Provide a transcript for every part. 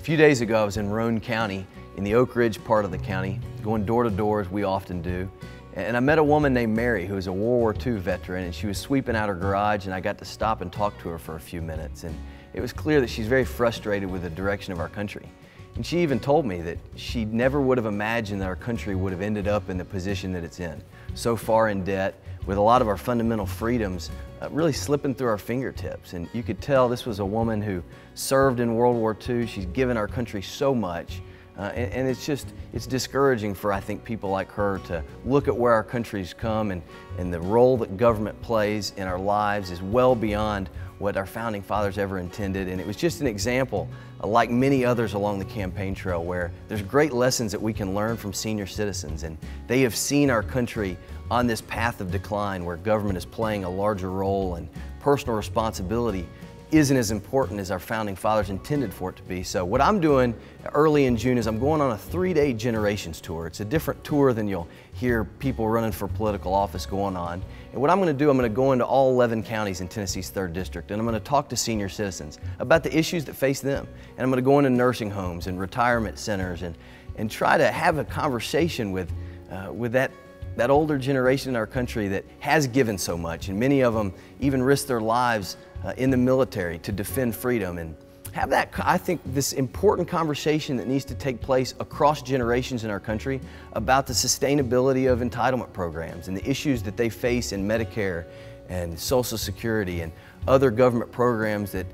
few days ago, I was in Roane County, in the Oak Ridge part of the county, going door to door as we often do. And I met a woman named Mary who was a World War II veteran, and she was sweeping out her garage, and I got to stop and talk to her for a few minutes. And it was clear that she's very frustrated with the direction of our country. And she even told me that she never would have imagined that our country would have ended up in the position that it's in, so far in debt, with a lot of our fundamental freedoms really slipping through our fingertips. And you could tell this was a woman who served in World War II. She's given our country so much. And it's discouraging for, I think, people like her to look at where our country's come, and the role that government plays in our lives is well beyond what our founding fathers ever intended. And it was just an example, like many others along the campaign trail, where there's great lessons that we can learn from senior citizens, and they have seen our country on this path of decline where government is playing a larger role and personal responsibility isn't as important as our founding fathers intended for it to be. So what I'm doing early in June is I'm going on a 3-day generations tour. It's a different tour than you'll hear people running for political office going on. And what I'm going to do, I'm going to go into all 11 counties in Tennessee's 3rd District, and I'm going to talk to senior citizens about the issues that face them. And I'm going to go into nursing homes and retirement centers and try to have a conversation with that older generation in our country that has given so much, and many of them even risked their lives in the military to defend freedom, and have that, I think, this important conversation that needs to take place across generations in our country about the sustainability of entitlement programs and the issues that they face in Medicare and Social Security and other government programs that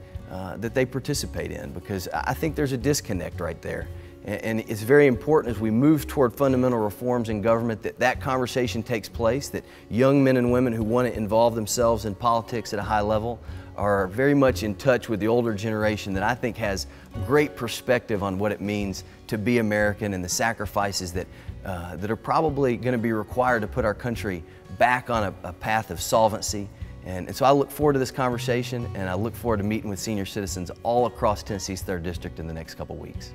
they participate in, because I think there's a disconnect right there. And it's very important as we move toward fundamental reforms in government that conversation takes place, that young men and women who want to involve themselves in politics at a high level are very much in touch with the older generation that I think has great perspective on what it means to be American and the sacrifices that are probably going to be required to put our country back on a path of solvency. And so I look forward to this conversation, and I look forward to meeting with senior citizens all across Tennessee's 3rd District in the next couple weeks.